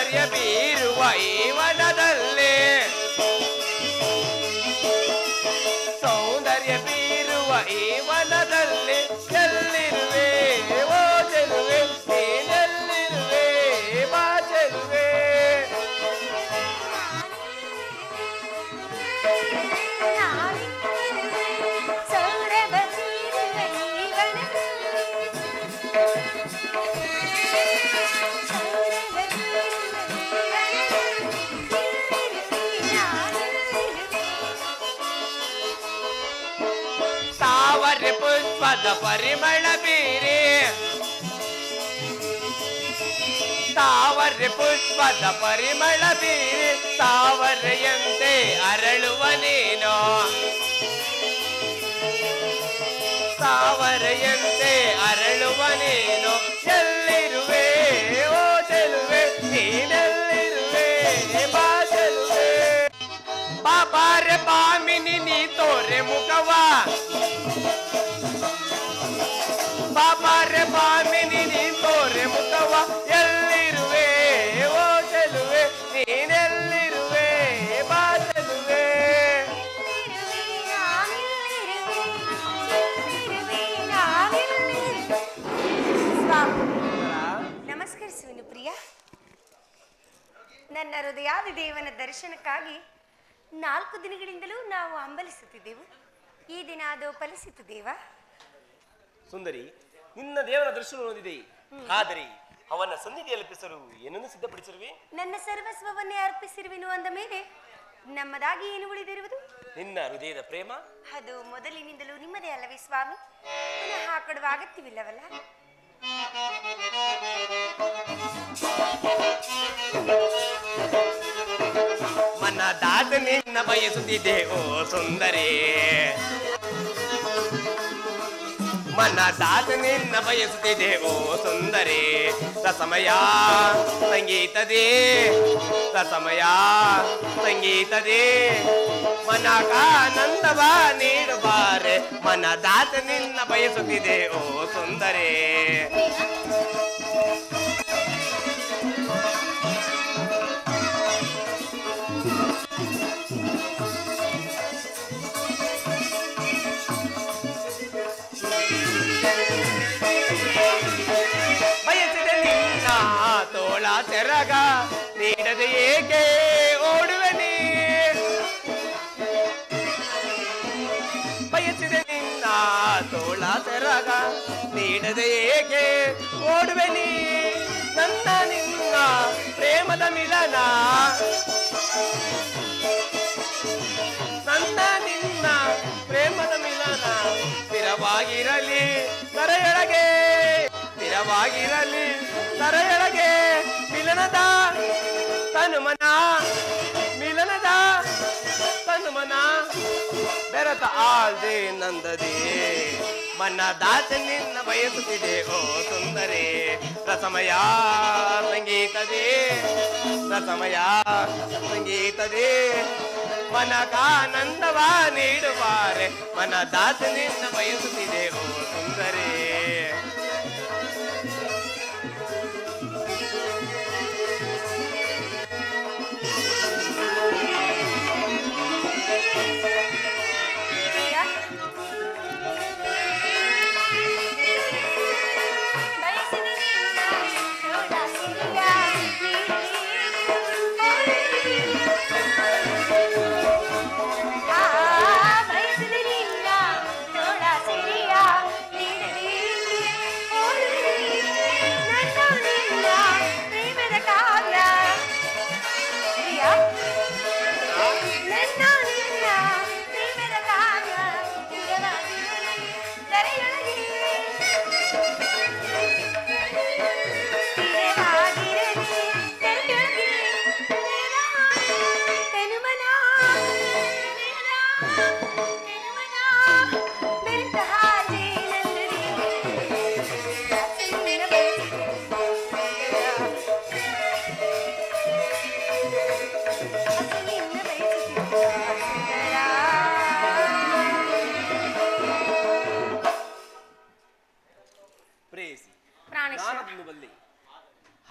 ಸೌಂದರ್ಯ ಬೀರುವ ಈ ವನದಲ್ಲಿ ಸೌಂದರ್ಯ ಬೀರುವ ಈ ವನದಲ್ಲಿ ಎಲ್ಲಿರುವೆ ಓ ಚೆಲುವೆ ನೀನೆಲ್ಲಿರುವೆ ಬಾ ಚೆಲುವೆ ಪುಷ್ಪದ ಪರಿಮಳ ಬೀರಿ ತಾವರೆ ಪುಷ್ಪದ ಪರಿಮಳ ಬೀರಿ ತಾವರೆಯಂತೆ ಅರಳುವ ನೀನು ತಾವರೆಯಂತೆ ಅರಳುವ ನೀನು ಎಲ್ಲಿರುವೆ ಓ ಚೆಲುವೆ ನೀನೆಲ್ಲಿರುವೆ ಬಾ ಚೆಲುವೆ ಬಾಬಾರೆ ಬಾಮಿನಿ ನೀ ತೋರೆ ಮುಖವ ಬಾಬಾರೆ ಬಾಮಿನಿ ನೀ ತೋರೆ ಮುಖವ ಎಲ್ಲಿರುವೆ ಓ ಚೆಲುವೆ ನೀನೆಲ್ಲಿರುವೆ ಬಾ ಚೆಲುವೆ ನಮಸ್ಕರಿಸುವೆನು ಪ್ರಿಯ. ನನ್ನ ಹೃದಯಾದಿ ದೇವನ ದರ್ಶನಕ್ಕಾಗಿ 4 ದಿನಗಳಿಂದಲೂ ನಾವು ಹಂಬಲಿಸುತ್ತಿದ್ದೆವು. ಈ ದಿನ ಅದು ಫಲಿಸಿತು ದೇವ. ಸುಂದರಿ, ನಿನ್ನ ದೇವರ ದರ್ಶನ ಹೊಂದಿದೆ. ಆದರೆ ಅವನ ಸನ್ನಿಧಿಯಲ್ಲಿ ಅರ್ಪಿಸಲು ಏನನ್ನು ಸಿದ್ಧಪಡಿಸಿರುವೆ? ನನ್ನ ಸರ್ವಸ್ವವನ್ನೇ ಅರ್ಪಿಸಿರುವೆನು ಅಂದ ಮೇಲೆ ನಮ್ಮದಾಗಿ ಏನು ಉಳಿದಿರುವುದು? ನಿನ್ನ ಹೃದಯದ ಪ್ರೇಮ. ಅದು ಮೊದಲಿನಿಂದಲೂ ನಿಮ್ಮದೇ ಅಲ್ಲವೇ ಸ್ವಾಮಿ? ಪುನಃ ಕೊಡುವ ಅಗತ್ಯವಿಲ್ಲವಲ್ಲ. ಮನದಾದ ನಿನ್ನ ಬಯಸುತ್ತಿದೆ ಓ ಸುಂದರಿ, ಮನದಾದ ನಿನ್ನ ಬಯಸುತ್ತಿದೆ ಓ ಸುಂದರಿ. ರಸಮಯ ಸಂಗೀತದೇ ರಸಮಯ ಸಂಗೀತದೇ ಮನಕಾನಂದವ ನೀಡುವಾರೆ. ಮನದಾದ ನಿನ್ನ ಬಯಸುತ್ತಿದೆ ಓ ಸುಂದರಿ. ಬಯಸಿದೆ ನಿನ್ನ ತೋಳ ಸೆರಗ ನೀಡದೆ ಏಕೆ ಓಡುವೆ ನೀ. ಬಯಸಿದೆ ನಿನ್ನ ತೋಳ ಸೆರಗ ನೀಡದೆ ಏಕೆ ಓಡುವೆ ನೀ. ನನ್ನ ನಿನ್ನ ಪ್ರೇಮದ ಮಿಲನ ನನ್ನ ನಿನ್ನ ಪ್ರೇಮದ ಮಿಲನ ಸ್ಥಿರವಾಗಿರಲಿ ತರೆಯೊಳಗೆ ಸ್ಥಿರವಾಗಿರಲಿ ತರೆಯೊಳಗೆ. ಮಿಲನದ ತನುಮನ ಮಿಲನದ ತನುಮನ ಬೆರತ ಆಲ್ದೆ ನಂದದೆ. ಮನದಾತ ನಿನ್ನ ಬಯಸುತ್ತಿದೆ ಓ ಸುಂದರಿ. ರಸಮಯ ಸಂಗೀತದೇ ರಸಮಯ ಸಂಗೀತದೇ ಮನಕಾನಂದವ ನೀಡುವಾರೆ. ಮನದಾತ ನಿನ್ನ ಬಯಸುತ್ತಿದೆ ಓ ಸುಂದರಿ.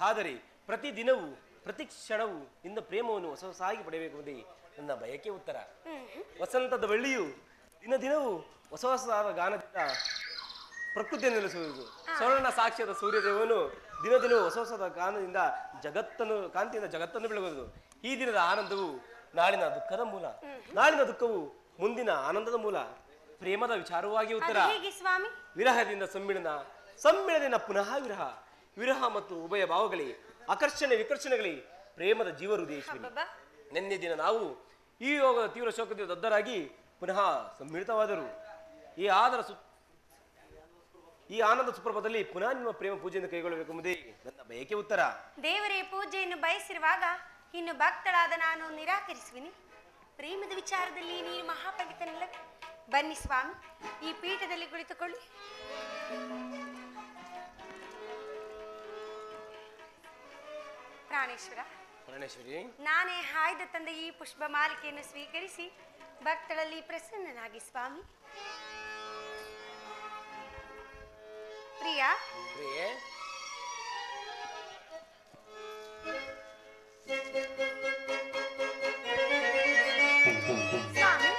ಆದರೆ ಪ್ರತಿದಿನವೂ ಪ್ರತಿ ಕ್ಷಣವೂ ನಿನ್ನ ಪ್ರೇಮವನ್ನು ಹೊಸ ಹೊಸಾಗಿ ಪಡೆಯಬೇಕೆಂಬುದೇ ನನ್ನ ಬಯಕೆ ಉತ್ತರ. ವಸಂತದ ಬಳ್ಳಿಯು ದಿನ ದಿನವೂ ಹೊಸ ಹೊಸದಾದ ಗಾನದಿಂದ ಪ್ರಕೃತಿಯನ್ನು ನೆಲೆಸುವುದು. ಸ್ವರ್ಣ ಸಾಕ್ಷ್ಯದ ಸೂರ್ಯದೇವನು ದಿನ ದಿನವೂ ಹೊಸ ಹೊಸದ ಗಾನದಿಂದ ಕಾಂತಿಯಿಂದ ಜಗತ್ತನ್ನು ಬೆಳಗುವುದು. ಈ ದಿನದ ಆನಂದವು ನಾಳಿನ ದುಃಖದ ಮೂಲ, ನಾಳಿನ ದುಃಖವು ಮುಂದಿನ ಆನಂದದ ಮೂಲ. ಪ್ರೇಮದ ವಿಚಾರವಾಗಿ ಉತ್ತರ. ವಿರಹದಿಂದ ಸಮ್ಮಿಳನ, ಸಮ್ಮಿಳನದಿಂದ ಪುನಃ ವಿರಹ, ವಿರಹ ಮತ್ತು ಉಭಯ ಭಾವಗಳೇ ಆಕರ್ಷಣೆ ವಿಕರ್ಷಣೆಗಳೇ ಪ್ರೇಮದ ಜೀವಹೃದಯೇಶ್ವರಿ. ನಿನ್ನೆ ದಿನ ನಾವು ಈ ಯೋಗದ ತೀವ್ರ ಶೋಕದಿಂದ ದದ್ದರಾಗಿ ಪುನಃ ಸಮ್ಮಿಳಿತವಾದರು. ಈ ಆನಂದ ಸುಪ್ರಭದಲ್ಲಿ ಪುನಃ ನಿಮ್ಮ ಪ್ರೇಮ ಪೂಜೆಯನ್ನು ಕೈಗೊಳ್ಳಬೇಕೆಂಬುದೇ ನನ್ನ ಬಯಕೆ ಉತ್ತರ. ದೇವರೇ ಪೂಜೆಯನ್ನು ಬಯಸಿರುವಾಗ ಇನ್ನು ಭಕ್ತಳಾದ ನಾನು ನಿರಾಕರಿಸುವಿನಿ? ಪ್ರೇಮದ ವಿಚಾರದಲ್ಲಿ ನೀನು ಮಹಾಪಂಡಿತನಲ್ಲ. ಬನ್ನಿ ಸ್ವಾಮಿ, ಈ ಪೀಠದಲ್ಲಿ ಕುಳಿತುಕೊಳ್ಳಿ. ಪ್ರಾಣೇಶ್ವರ, ನಾನೇ ಹಾಯ್ದ ತಂದ ಈ ಪುಷ್ಪ ಮಾಲಿಕೆಯನ್ನು ಸ್ವೀಕರಿಸಿ ಭಕ್ತಳಲ್ಲಿ ಪ್ರಸನ್ನನಾಗಿ ಸ್ವಾಮಿ. ಪ್ರಿಯಾ, ಸ್ವಾಮಿ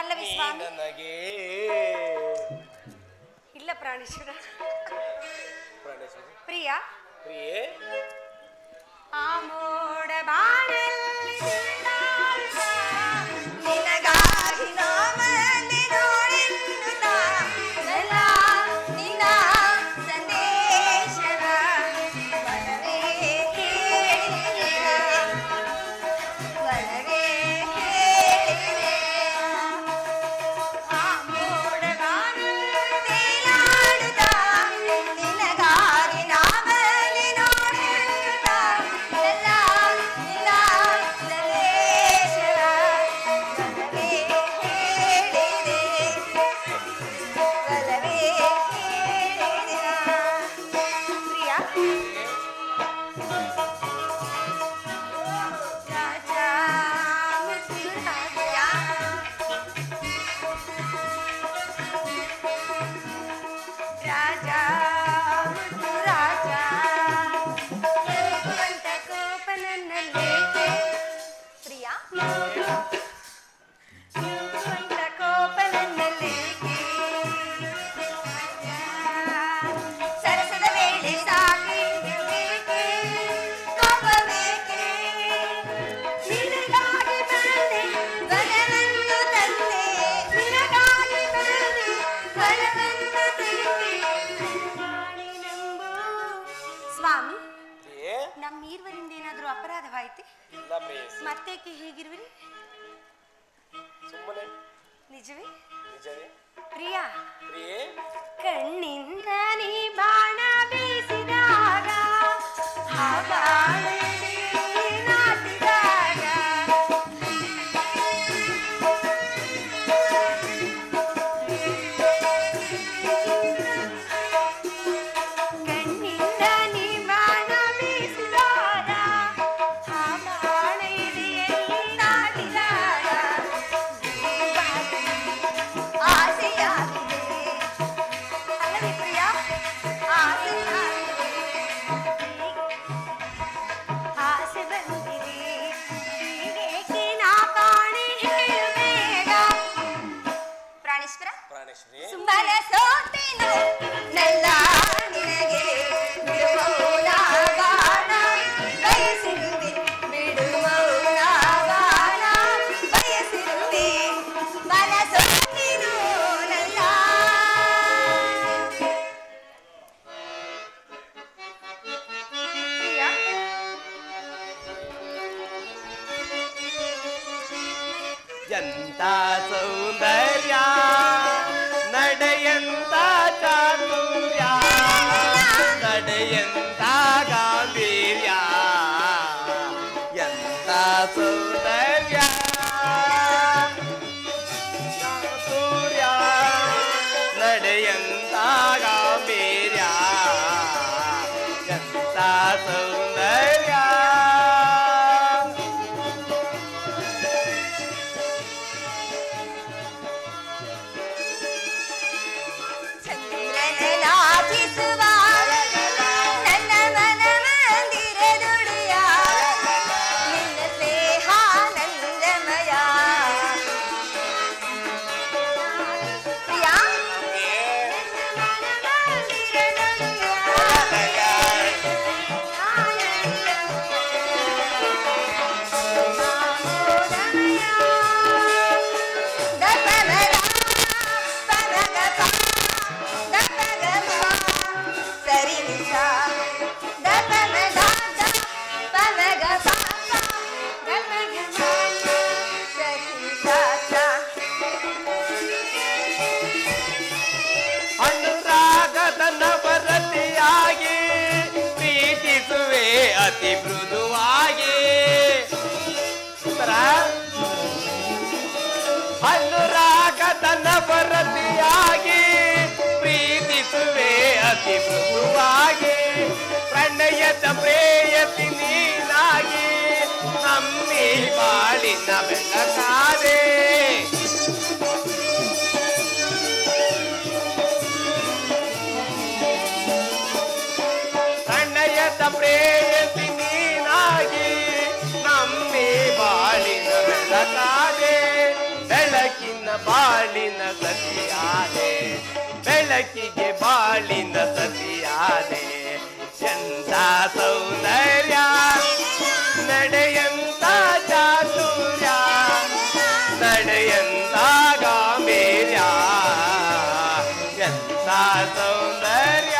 ಅಲ್ಲವೇ ಸ್ವಾಮಿ? ಇಲ್ಲ ಪ್ರಾಣೇಶ್ವರ. ಪ್ರಿಯಾ, ಆ ಮೋಡ ಬಾಣಲ್ಲಿ ನಿನಗಾಗಿ ನಾಮಲ್ಲಿ ನೋಡೆನ್ನುತ್ತಾ ನಿನ್ನ ಸಂದೇಶವ ಒಲವೇ ಕೇಳಿದೆಯ, ಒಲವೇ ಕೇಳಿದೆಯ. ಆ ಮೋಡ ಬಾಣಲ್ಲಿ ತೇಲಾಡುತ್ತಾ ನಿನಗಾಗಿ ನಾಮಲ್ಲಿ ನೋಡೆನ್ನುತ್ತಾ ನಿನ್ನ ಸಂದೇಶವ ಒಲವೇ ಕೇಳಿದೆ, ಒಲವೇ ಕೇಳಿದೆಯ. ಪ್ರಿಯಾ, ರಾಜಾ ಮೃತ್ಯುರಾಜ, ರಾಜಾ ಮೃತ್ಯುರಾಜ, ಎನ್ನುವಂತ ಕೋಪ ನನ್ನಲ್ಲೇಕೆ? ಪ್ರಿಯಾ, ಎನ್ನುವಂತ ಕೋಪ ನನ್ನಲ್ಲೇಕೆ? ಸರಸದ ವೇಳೆ ಸಾಕೇಕೆ, ಕೋಪವೇಕೆ? ನಿನಗಾಗಿ ಬಂದೆ ಬಲವನ್ನು ತಂದೆ, ನಿನಗಾಗಿ ಬಂದೆ ಬಲವನ್ನು ತಂದೆ, ನಾಳೆ ನಂಬು. ಸ್ವಾಮಿ, ನಮ್ಮೀರ್ವರಿಂದ ಏನಾದರೂ ಅಪರಾಧವಾಯಿತೆ? ಮತ್ತೇಕೆ ಹೀಗಿರುವಿರಿ? ನಿಜವೇ? ಪ್ರಿಯಾ, ಕಣ್ಣಿಂದ ನೀ ಬಾಣ ಬೀಸಿದಾಗ, ಆ ಬಾಣದಲ್ಲಿ ನಾಟಿದಾಗ, ಕಣ್ಣಿಂದ ನೀ ಬಾಣ ಬೀಸಿದಾಗ, ಆ ಬಾಣ ಎದೆಯಲ್ಲಿ ನಾಟಿದಾಗ ಆಸೆಯಾಗಿದೆ. ಅಲ್ಲವೇ ಪ್ರಿಯಾ? ಆಸೆಯಾಗಿದೆ, ಆಸೆ ಬಂದಿದೆ, ಹೀಗೇಕೆ ನಾ ಕಾಣೆ ಹೇಳು ಬೇಗ. ಪ್ರಾಣೇಶ್ವರ, ಸುಂಬಲ ಸೋತೆನು ನಲ್ಲ ನಿನಗೆ ಸೌಂದರ್ಯ ನಡೆಯಂತ ಚಾತುರ್ಯ ನಡೆಯಂತ ಗಾಂಭೀರ್ಯ ಎಂತ ಸೌಂದರ್ಯ ಚಾತುರ್ಯ ನಡೆಯಂತ ಗಾಂಭೀರ್ಯ ಎಂತ ಸೌಂದರ್ಯ. ಅತಿ ಮೃದುವಾಗಿ ಅನುರಾಗದ ನವರತಿಯಾಗಿ ಪ್ರೀತಿಸುವೆ ಅತಿ ಮೃದುವಾಗಿ ಪ್ರಣಯದ ಪ್ರೇಯಸಿ ನೀನಾಗಿ ನಮ್ಮಿ ಬಾಳಿನ ಬೆಳಕಾದೆ ಪ್ರಣಯದ ಪ್ರೇಯಸಿ ನೀನಾಗಿ ನಮ್ಮಿ ಬಾಳಿನ ಬೆಳಕಾದೆ ಬೆಳಕಿನ ಬಾಳಿನ ಸತಿಯಾದೆ ಬೆಳಕಿಗೆ ಬಾಳಿನ ಸತಿಯಾದೆ ಎಂತ ಸೌಂದರ್ಯ ನಡೆಯಂತ ಚಾತುರ್ಯ ನಡೆಯಂತ ಗಾಂಭೀರ್ಯ ಎಂತ ಸೌಂದರ್ಯ.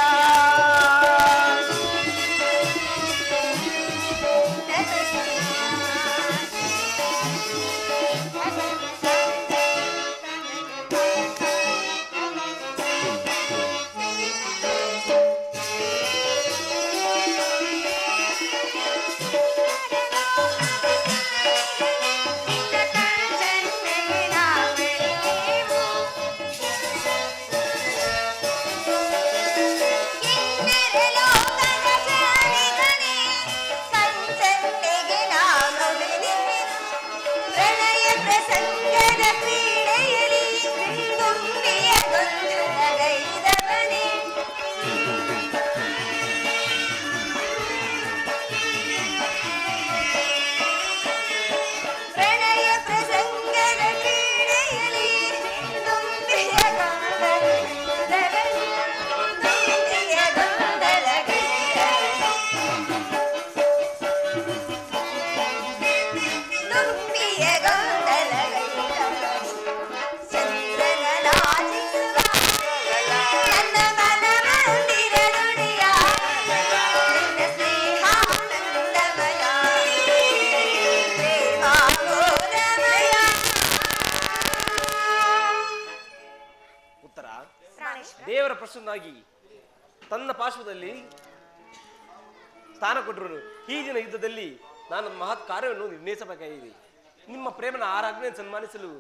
ದೇವರ ಪ್ರಸನ್ನಾಗಿ ತನ್ನ ಪಾರ್ಶ್ವದಲ್ಲಿ ಸ್ಥಾನ ಕೊಟ್ಟರು. ಈ ದಿನ ಯುದ್ಧದಲ್ಲಿ ನಾನು ಮಹತ್ ಕಾರ್ಯವನ್ನು ನಿರ್ಣಯಿಸಬೇಕಾಗಿದೆ. ನಿಮ್ಮ ಪ್ರೇಮನ ಆರಾಧನೆಯನ್ನು ಸನ್ಮಾನಿಸಲು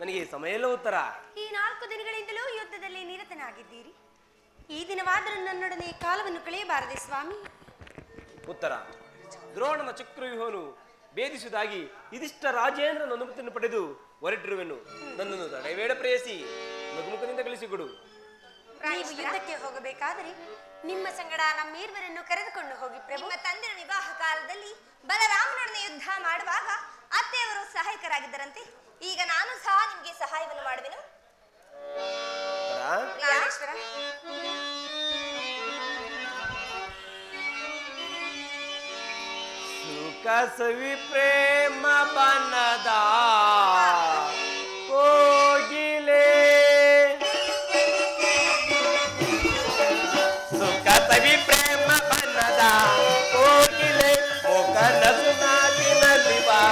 ನನಗೆ ಸಮಯ ಇಲ್ಲ ಉತ್ತರ. ಈ 4 ದಿನಗಳಿಂದಲೂ ಯುದ್ಧದಲ್ಲಿ ನಿರತನಾಗಿದ್ದೀರಿ. ಈ ದಿನವಾದರೂ ನನ್ನೊಡನೆ ಕಾಲವನ್ನು ಕಳೆಯಬಾರದೆ ಸ್ವಾಮಿ. ಉತ್ತರ ದ್ರೋಣನ ಚಕ್ರವ್ಯೂಹವನ್ನು ಭೇದಿಸುವುದಾಗಿ ಇದಿಷ್ಟ ರಾಜೇಂದ್ರನ ಅನುಮತಿಯನ್ನು ಪಡೆದು ಹೊರಟಿರುವೆನು. ನನ್ನನ್ನು ತಡೆಬೇಡ ಪ್ರೇಯಸಿ, ಮಗುಮುಖದಿಂದ ಕಳಿಸಿಕೊಡು. ನೀವು ಯುದ್ಧಕ್ಕೆ ಹೋಗಬೇಕಾದರೆ ನಿಮ್ಮ ಸಂಗಡ ನಮ್ಮಿರುವರನ್ನು ಕರೆದುಕೊಂಡು ಹೋಗಿ ಪ್ರಭು. ನಿಮ್ಮ ತಂದೆಯ ವಿವಾಹ ಕಾಲದಲ್ಲಿ ಬಲರಾಮನೊಡನೆ ಯುದ್ಧ ಮಾಡುವಾಗ ಅತ್ತೆಯವರು ಸಹಾಯಕರಾಗಿದ್ದರಂತೆ. ಈಗ ನಾನು ಸಹ ನಿಮಗೆ ಸಹಾಯವನ್ನು ಮಾಡುವೆನು. ಸುಖ ಸವಿ ಪ್ರೇಮ ಬನದ ಕೋಗಿಲೆ ಸುಖ ಸವಿ ಪ್ರೇಮ ಬನದ ಕೋಗಿಲೆ ಮುಖ ನಸುನಾಗಿನಲ್ಲಿ ಬಾ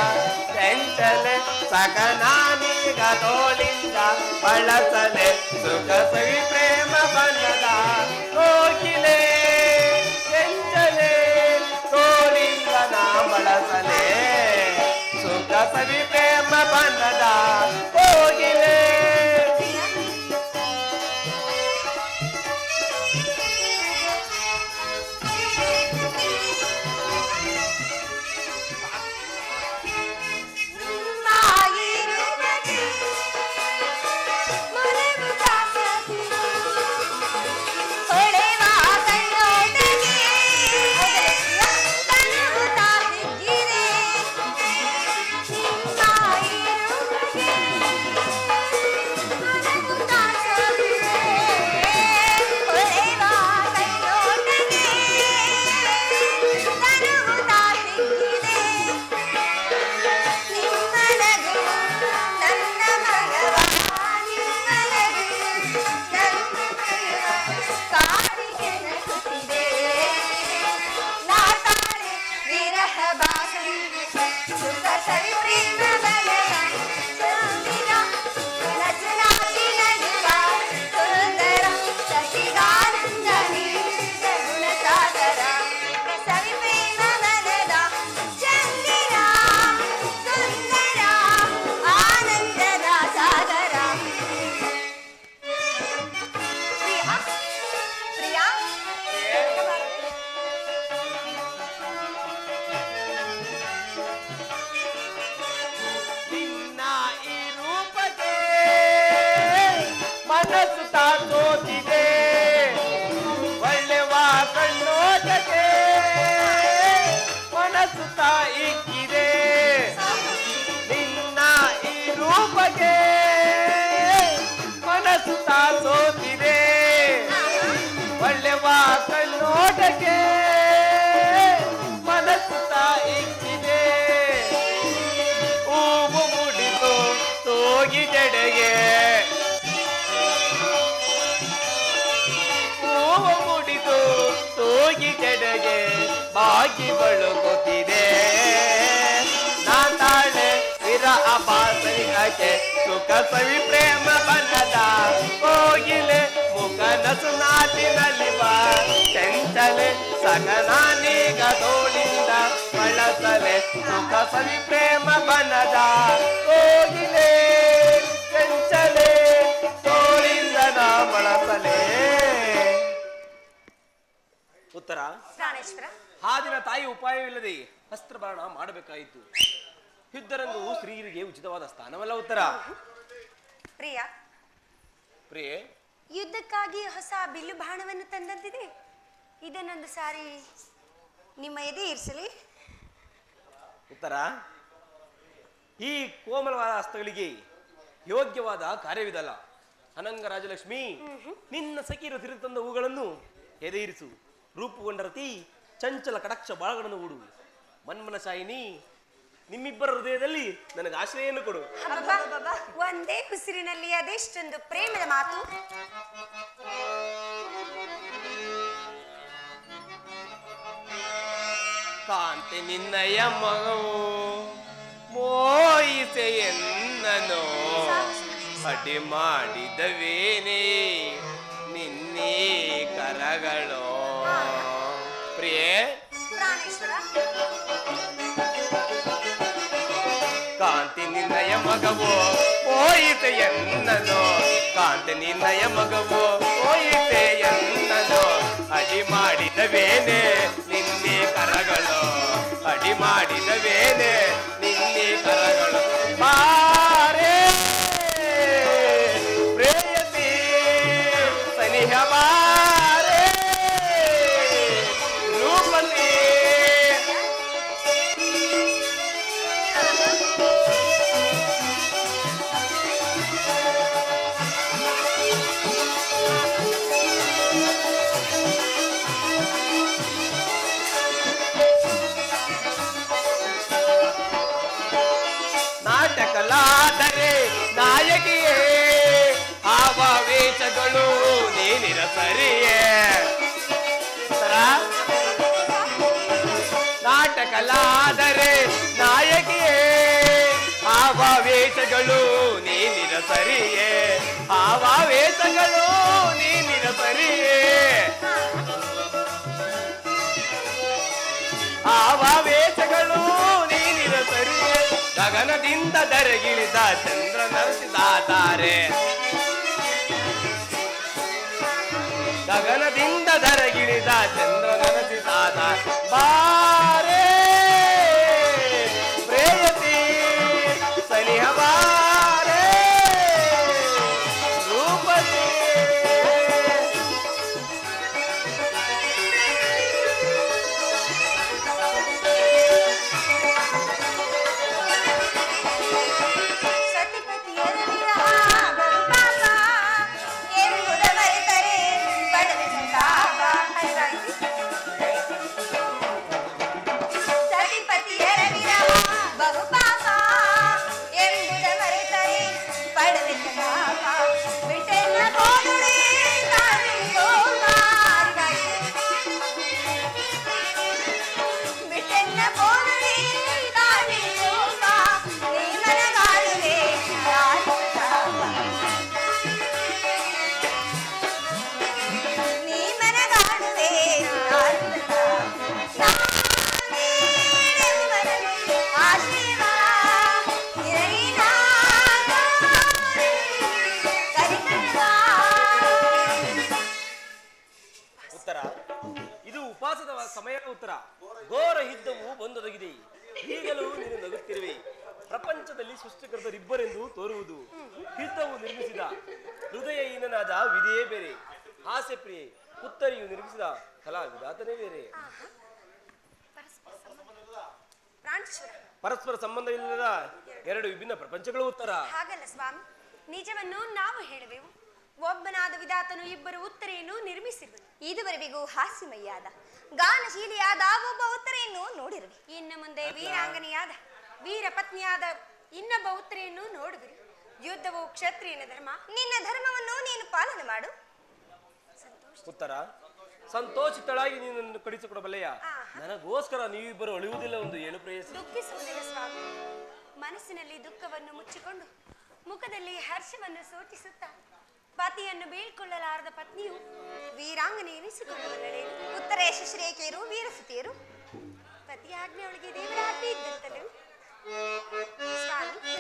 ಚಂಚಲೆ ಸಗನಾನಿ ತೋಳಿಂದ ಬಳಸಲೆ ಸುಖ ಸವಿ ಪ್ರೇಮ ಬಣ್ಣದ ಕೋಗಿಲೆ ಕೆಂಚಲೆ ತೋಳಿಂದ ನಾ ಬಳಸಲೆ ಸುಖ ಸವಿ ಪ್ರೇಮ ಬಣ್ಣದ ಕೋಗಿಲೆ. ಕಣ್ಣೋಟಕ್ಕೆ ಮನಸ್ಸು ಇಕ್ಕಿದೆ ಹೂವು ಮುಡಿದು ತೋಗಿ ಜಡೆಗೆ ಹೂವು ಮುಡಿದು ತೋಗಿ ಜಡೆಗೆ ಬಾಗಿ ಬಳುಗುತ್ತಿದೆ ನಾತಾಳೆ ವಿರಹ ಬಾಸರಿಕೆ ಸುಖ ಸವಿ ಪ್ರೇಮ ಬಣ್ಣದ ಕೋಗಿಲೆ ಮುಖನಸು ನಾಟಿನಲ್ಲಿ ಬಾ ಚಂಚಲೆ ಸಗನಾನೀಗ ತೋಳಿಂದ ಬಳಸಲೆ ಸುಖ ಸವಿ ಪ್ರೇಮ ಬಣ್ಣದ ಕೋಗಿಲೆ ಚಂಚಲೆ ತೋಳಿಂದ ನಾ ಬಳಸಲೆ. ಉತ್ತರ ಪ್ರಾಣೇಶ್ವರ. ಆ ದಿನ ತಾಯಿ ಉಪಾಯವಿಲ್ಲದೆ ಅಸ್ತ್ರಭರಣ ಮಾಡಬೇಕಾಯಿತು. ಯುದ್ಧರಂಗು ಸ್ತ್ರೀಯರಿಗೆ ಉಚಿತವಾದ ಸ್ಥಾನವಲ್ಲ. ಉತ್ತರ ಪ್ರಿಯ. ಪ್ರಿಯೆ, ಯುದ್ಧಕ್ಕಾಗಿ ಹೊಸ ಬಿಲ್ಲು ಬಾಣವನ್ನು ತಂದಂತಿದೆ, ಇದನ್ನೊಂದು ಸಾರಿ ನಿಮ್ಮ ಎದೆ ಇರಿಸಲಿ. ಉತ್ತರ ಈ ಕೋಮಲವಾದ ಹಸ್ತಗಳಿಗೆ ಯೋಗ್ಯವಾದ ಕಾರ್ಯವಿದಲ್ಲ. ಅನಂಗ ರಾಜಲಕ್ಷ್ಮಿ, ನಿನ್ನ ಸಖಿಯರು ತಿರುಗಿ ತಂದ ಹೂಗಳನ್ನು ಎದೆ ಇರಿಸು. ರೂಪುಗೊಂಡ ರತಿ ಚಂಚಲ ಕಟಾಕ್ಷ ಬಾಳಗಳನ್ನು ಹೂಡು. ಮನ್ಮನ ಶಾಯಿನಿ, ನಿಮ್ಮಿಬ್ಬರ ಹೃದಯದಲ್ಲಿ ನನಗೆ ಆಶ್ರಯನ್ನು ಕೊಡು. ಒಂದೇ ಉಸಿರಿನಲ್ಲಿ ಅದೆಷ್ಟೊಂದು ಪ್ರೇಮದ ಮಾತು. ಕಾಂತೆ ನಿನ್ನಯ ಮಗವು ಮೋಯಿಸೆ ಎನ್ನನು ಅಡಿ ಮಾಡಿದವೇನೇ ನಿನ್ನೆ ಕರಗಳು. ಪ್ರಿಯೆ, ಕಾಂತಿ ನಿನ್ನಯ ಮಗವು ಹೋಯಿತೆ ಎನ್ನನು ಕಾಂತಿ ನಿನ್ನಯ ಮಗವು ಹೋಯಿತೆ ಎನ್ನನು ಅಡಿ ಮಾಡಿದವೇನೆ ನಿನ್ನೆ ಕರಗಳು ಅಡಿ ಮಾಡಿದವೇನೆ ನಿನ್ನೆ ಕರಗಳು. ಬಾರೆ ಪ್ರೇಯಸಿ ಸನಿಹ ಬಾರೆ ರೂಪತಿ ನಾಟಕಲಾದರೆ ನಾಯಕಿಯೇ ಆವೇಶಗಳು ನೀನಿರ ಸರಿಯೇ. ನಾಟಕಲಾದರೆ ನಾಯಕಿಯೇ ಆವೇಶಗಳು ನೀನಿರ ನೀನಿರ ಸರಿಯೇ ಆವಾವೇಶಗಳು ನೀನಿರ ಸರಿಯೇ ಆವಾವೇಶಗಳು ನೀನಿರ ಸರಿಯೇ ಗಗನದಿಂದ ಧರೆಗಿಳಿದ ಚಂದ್ರ ನರಸಿದಾತಾರೆ ಗಗನದಿಂದ ಧರೆಗಿಳಿದ ಚಂದ್ರ ನರಸಿದಾತ ಬಾರೇ ಪ್ರೇಯಸಿ ಸನಿಹ ಬಾರೇ ರೂಪಸಿ ಸತಿಪತಿಯರ ವಿರಹ ಬರುಪಾಪ ಎಂಬುದ ಮರೆತರೆ ಪಡವೆ ಸಂತಾಪ. ಸತಿಪತಿಯರ ವಿರಹ ಬಹುಪಾಪ ಎಂಬುದ ಮರೆತರೆ ಪಡವೆ ಸಂತಾಪ. ಬಿಟ್ಟೆಲ್ಲ ಹೋದರೆ ಬಿಟ್ಟೆಲ್ಲ ಹೋದರೆ ನೀ ಮನಗಾಳುವೆ ನೀ ಮನಗಾಳುವೆ ಆಶೀರ್ವ ಉತ್ತರ ಇದು ಉಪವಾಸದ ಸಮಯದ ಉತ್ತರ ಘೋರ ಯುದ್ಧವು ಬಂದೊದಗಿದೆ ಈಗಲೂ ನೀನು ನಗುತ್ತಿರುವೆ ಪ್ರಪಂಚದಲ್ಲಿ ಸೃಷ್ಟಿಕರ್ತರಿಬ್ಬರೆಂದು ತೋರುವುದು ಯುದ್ಧವು ನಿರ್ಮಿಸಿದ ಹೃದಯಹೀನನಾದ ವಿಧಿಯೇ ಬೇರೆ ಹಾಸ್ಯ ಪ್ರಿಯೆ ಉತ್ತರಿಯು ನಿರ್ಮಿಸಿದ ಕಲಾವಿದಾತನೇ ಬೇರೆ ಪರಸ್ಪರ ಸಂಬಂಧವಿಲ್ಲದ ಎರಡು ವಿಭಿನ್ನ ಪ್ರಪಂಚಗಳು ಉತ್ತರ ಹಾಗಲ್ಲ ಸ್ವಾಮಿ, ನಿಜವನ್ನು ನಾವು ಹೇಳುವೆವು. ಒಬ್ಬನಾದ ವಿಧಾತನು ಇಬ್ಬರು ಉತ್ತರೆಯನ್ನು ನಿರ್ಮಿಸಿರುವುದು. ಇದುವರೆಗೂ ಹಾಸ್ಯಮಯ್ಯಾದ ಗಾನಶೀಲಿಯಾದ ಒಬ್ಬ ಉತ್ತರೆಯನ್ನು ನೋಡಿರುವೆ. ಇನ್ನು ಮುಂದೆ ವೀರಾಂಗನೆಯಾದ ವೀರ ಪತ್ನಿಯಾದ ಇನ್ನೊಬ್ಬ ಉತ್ತರೆಯನ್ನು ನೋಡುವಿರಿ. ಯುದ್ಧವು ಕ್ಷತ್ರಿಯನ ಧರ್ಮ. ನಿನ್ನ ಧರ್ಮವನ್ನು ನೀನು ಪಾಲನೆ ಮಾಡು. ಉತ್ತರ ಸಂತೋಷಿತಳಾಗಿ ನೀನು ಕಡಿಸಿಕೊಡಬಲ್ಲೆಯ ನನಗೋಸ್ಕರ ನೀವಿಬ್ಬರು ಅಳುವುದಿಲ್ಲ ಒಂದು ಏನು ಪ್ರಯತ್ನ ದುಃಖಿಸುವುದಿಲ್ಲ ಸ್ವಾಮಿ. ಮನಸ್ಸಿನಲ್ಲಿ ದುಃಖವನ್ನು ಮುಚ್ಚಿಕೊಂಡು ಮುಖದಲ್ಲಿ ಹರ್ಷವನ್ನು ಸೂಚಿಸುತ್ತಾ ಪತಿಯನ್ನು ಬೀಳ್ಕೊಳ್ಳಲಾರದ ಪತ್ನಿಯು ವೀರಾಂಗನೆ ಎನಿಸಿಕೊಳ್ಳಬಲ್ಲಳೆ. ಉತ್ತರ ಯಶಸ್ರೇಖೆಯರು ವೀರಸುತಿಯರು ಪತಿ ಆಜ್ಞೆ ಅವಳಿಗೆ ದೇವರ ಆಜ್ಞೆ ಇದ್ದಂತಲೂ ಸ್ವಾಮಿ.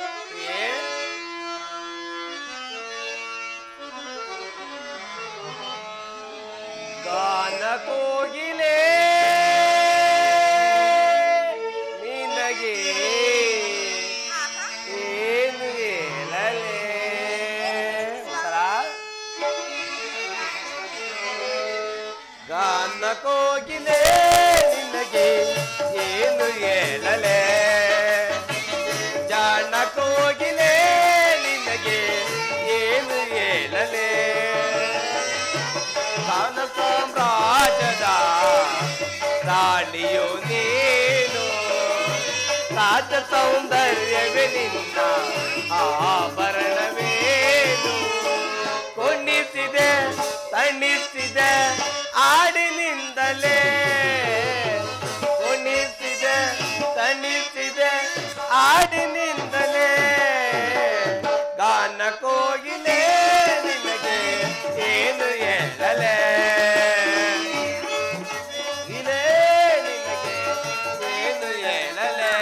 ಗಾನ ಕೋಗಿಲೆ ನಿನಗೆ ಏನು ಹೇಳಲೇ ಗಾನ ಕೋಗಿಲೆ ನಿನಗೆ ಏನು ಹೇಳಲೇ ಜಾಣ ಕೋಗಿಲೆ ನಿನಗೆ ಏನು ಹೇಳಲೇ ಗಾನ ಸಾಮ್ರಾಜ್ಯದ ರಾಣಿಯು ನೀನು ರಾಜ ಸೌಂದರ್ಯವೇ ನಿನ್ನ ಆಭರಣವೇನು ಕೊನ್ನಿಸಿದೆ ತಣಿಸಿದೆ ಆಡಿನಿಂದಲೇ ಕೊನ್ನಿಸಿದೆ ತಣಿಸಿದೆ ಆಡಿನಿಂದಲೇ ಗಾನ ಕೋಗಿಲೆ ನಿನಗೆ ಏನು ಹೇಳಲೇ ಇಲೇ ನಿನಗೆ ಏನು ಹೇಳಲೇ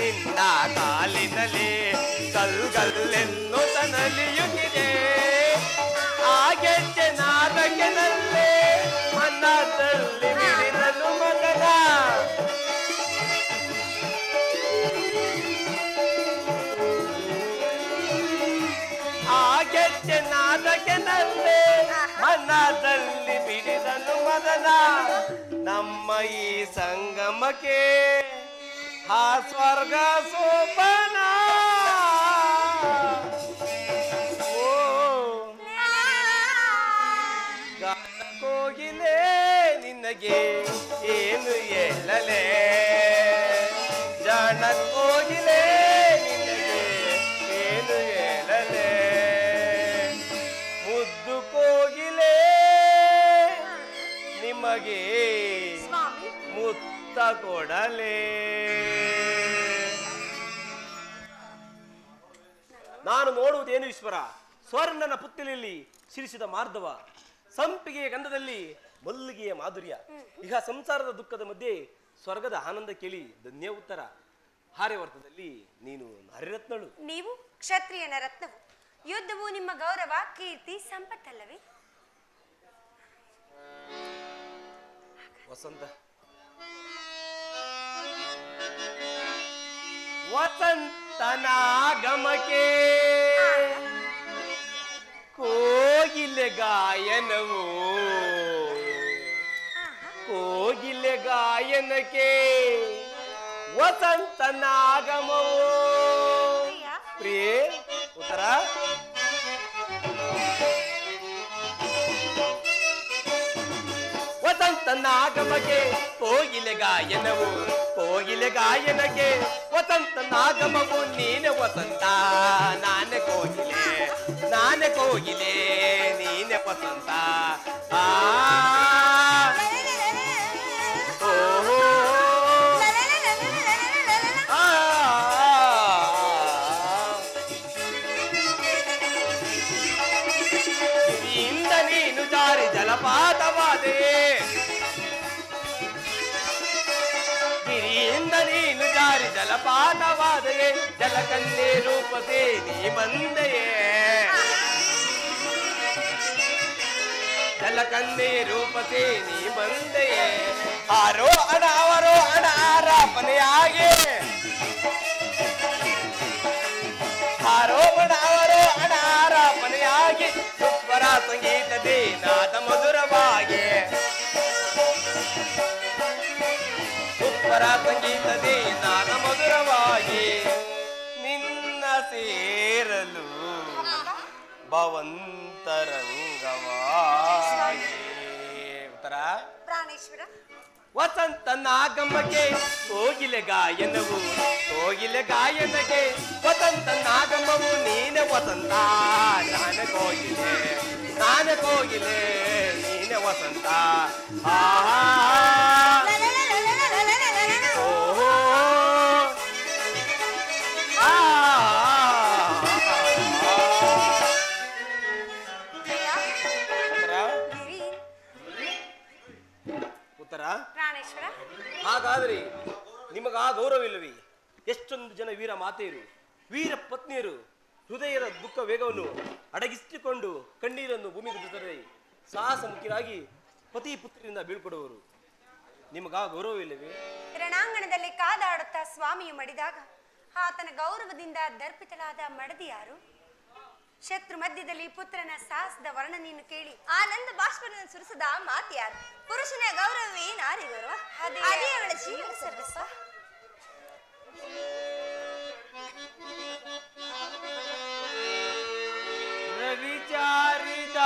ನಿನ್ನ ಕಾಲಿನಲ್ಲಿ ಗಲ್ಗಲ್ಲೆನ್ನುತ್ತ ನಲಿಯುತ್ತಿದೆ ಆ ಗೆಜ್ಜೆ ನಾದಕೆನಲ್ಲೇ ಮನದಲ್ಲಿ ಬಿಡಿದನು ಮಗನ ಆ ಗೆಜ್ಜೆ ನಾದಕೆನಲ್ಲೇ ಮನದಲ್ಲಿ ಬಿಡಿದನು ಮದನ ನಮ್ಮ ಈ ಸಂಗಮಕ್ಕೆ ಆ ಸ್ವರ್ಗ ಸೋಪನ ಓ ಗಾನಕ್ಕೋಗಿಲೇ ನಿನಗೆ ಏನು ಹೇಳಲೇ ಜಾಣಕ್ಕೋಗಿಲೇ ನಿನಗೆ ಏನು ಹೇಳಲೇ ಮುದ್ದು ಕೋಗಿಲೇ ನಿಮಗೆ ಮುತ್ತ ಕೊಡಲೇ ನಾನು ನೋಡುವುದೇನು ಈಶ್ವರ ಸ್ವರ್ಣನ ಪುತ್ತಿಲಲ್ಲಿ ಶಿರಿಸಿದ ಮಾರ್ಧವ ಸಂಪಿಗೆಯ ಗಂಧದಲ್ಲಿ ಮಲ್ಲಿಗೆಯ ಮಾಧುರ್ಯ ಈಗ ಸಂಸಾರದ ದುಃಖದ ಮಧ್ಯೆ ಸ್ವರ್ಗದ ಆನಂದ ಕೇಳಿ ಧನ್ಯ ಉತ್ತರ ಹಾರ್ಯವರ್ತದಲ್ಲಿ ನೀನು ಹರಿರತ್ನಳು ನೀವು ಕ್ಷತ್ರಿಯನ ರತ್ನವು ಯುದ್ಧವು ನಿಮ್ಮ ಗೌರವ ಕೀರ್ತಿ ಸಂಪತ್ತಲ್ಲವೇ ವಸಂತ ವಸಂತನಾಗಮಕ್ಕೆ ಕೋಗಿಲೆ ಗಾಯನವು ಕೋಗಿಲೆ ಗಾಯನಕ್ಕೆ ವಸಂತನಾಗಮವು ಪ್ರಿಯೇ ಉತ್ತರ ವಸಂತನಾಗಮಗೆ ಕೋಗಿಲೆ ಗಾಯನವು ಕೋಗಿಲೆ ಗಾಯನಕ್ಕೆ ವಸಂತನಾಗಮವು ನೀನೆ ವಸಂತ ನಾನೇ ಕೋಗಿಲೆ ನೀನೆ ವಸಂತ ಆ ಓಹೋ ಇಂದ ನೀನು ಜಾರಿ ಜಲಪಾತವಾದೆ ಗಿರಿಯಿಂದ ನೀನು ಜಾರಿ ಜಲಪಾತವಾದೆಯೇ ಜಲಕನ್ಯೆ ರೂಪತೆ ನೀ ಬಂದೆಯೇ ಜಲಕನ್ಯೆ ರೂಪತೆ ನೀ ಬಂದೆಯೇ ಆರೋ ಹಣ ಅವರೋ ಹಣ ಆರಾಪನೆಯಾಗಿ ಆರೋಪಣ ಅವರೋ ಹಣ ಆರಾಪನೆಯಾಗಿ ಸುಸ್ವರ ಸಂಗೀತದೇ ನಾದ ಮಧುರವಾಗಿ ಸುಸ್ವರ ಸಂಗೀತದೇ ನಾದ ಮಧುರವಾಗಿ ನಿನ್ನ ಸೇರಲು ಭವಂತರಂಗವಾಗಿ ಉತ್ತರ ಪ್ರಾಣೇಶ್ವರ ವಸಂತನಾಗಮಕ್ಕೆ ಕೋಗಿಲೆ ಗಾಯನವು ಕೋಗಿಲೆ ಗಾಯನಕ್ಕೆ ವಸಂತನಾಗಮವು ನೀನೆ ವಸಂತ ನಾನೇ ಕೋಗಿಲೆ ನೀನೆ ವಸಂತ ಆಹಾ ಓಹೋ ಉತ್ತರ ಪ್ರಾಣೇಶ್ವರ ಹಾಗಾದ್ರೆ ನಿಮಗ ಆ ಗೌರವವಿಲ್ಲವೇ ಎಷ್ಟೊಂದು ಜನ ವೀರ ಮಾತೆಯರು ವೀರ ಪತ್ನಿಯರು ಹೃದಯದ ದುಃಖ ವೇಗವನ್ನು ಅಡಗಿಸಿಕೊಂಡು ಕಣ್ಣೀರನ್ನು ಭೂಮಿಗೆ ಬಿದ್ದರೆ ಸಾಹಸ ಮುಖ್ಯರಾಗಿ ಪತಿ ಪುತ್ರಿಯಿಂದ ಬೀಳ್ಕೊಡುವರು ನಿಮಗ ಗೌರವವಿಲ್ಲವೇ ರಣಾಂಗಣದಲ್ಲಿ ಕಾದಾಡುತ್ತಾ ಸ್ವಾಮಿಯು ಮಡಿದಾಗ ಆತನ ಗೌರವದಿಂದ ದರ್ಪಿತಳಾದ ಮಡದಿ ಯಾರು ಶತ್ರು ಮಧ್ಯದಲ್ಲಿ ಪುತ್ರನ ಸಾಹಸದ ವರ್ಣನೆಯನ್ನು ಕೇಳಿ ಆನಂದ ಬಾಷ್ಪವನ್ನು ಸುರಿಸದ ಮಾತು ಯಾರು ಪುರುಷನ ಗೌರವವೇ ನಾರಿ ಗೌರವ ಅದೇ ಅವಳ ಜೀವನ ಸರ್ವಸ್ವ ರವಿಚಾರಿದ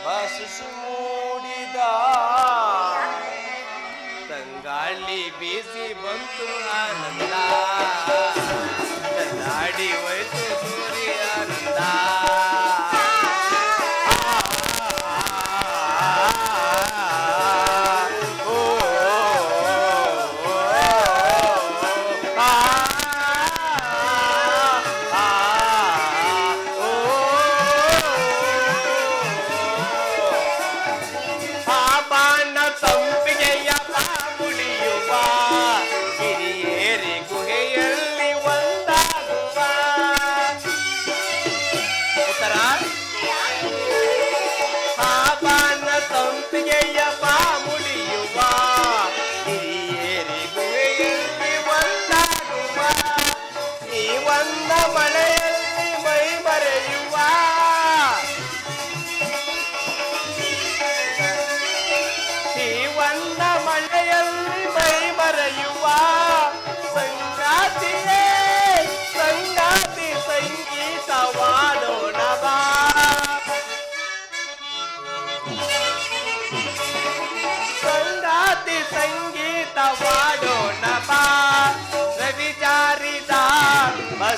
ಬಸು ಮೂಡಿದ ತಂಗಾಳಿ ಬೀಸಿ ಬಂತು ಆನಂದ ದಾಡಿ ಹೋಯ್ತು ಸೂರ್ಯ ಆನಂದ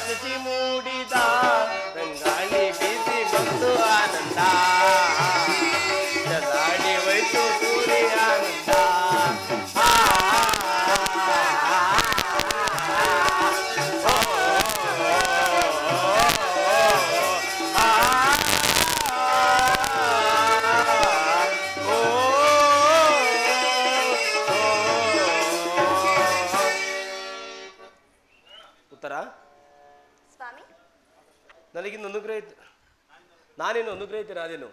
ಶಶಿ ಮೂಡಿದ ರಂಗಾಳಿ ಬೀಸಿ ಬಂದು ಆನಂದ ಜಲಾಡಿ ವೈತು ಸೂರ್ಯಾನಂದ ಉತ್ತರ ಸ್ವಾಮಿ, ನನಗಿನ್ನು ಅನುಗ್ರಹಿತ ನಾನೇನು ಅನುಗ್ರಹಿತರಾದೇನು?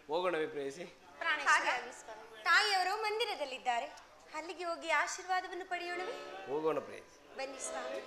ಹೋಗೋಣವೇ ಪ್ರೇಯಸಿ? ಹಾಗೆ ಆಗಲಿ ಸ್ವಾಮಿ. ತಾಯಿಯವರು ಮಂದಿರದಲ್ಲಿದ್ದಾರೆ, ಅಲ್ಲಿಗೆ ಹೋಗಿ ಆಶೀರ್ವಾದವನ್ನು ಪಡೆಯೋಣವೇ? ಹೋಗೋಣ ಪ್ರೇಯಸಿ. ಬನ್ನಿ ಸ್ವಾಮಿ.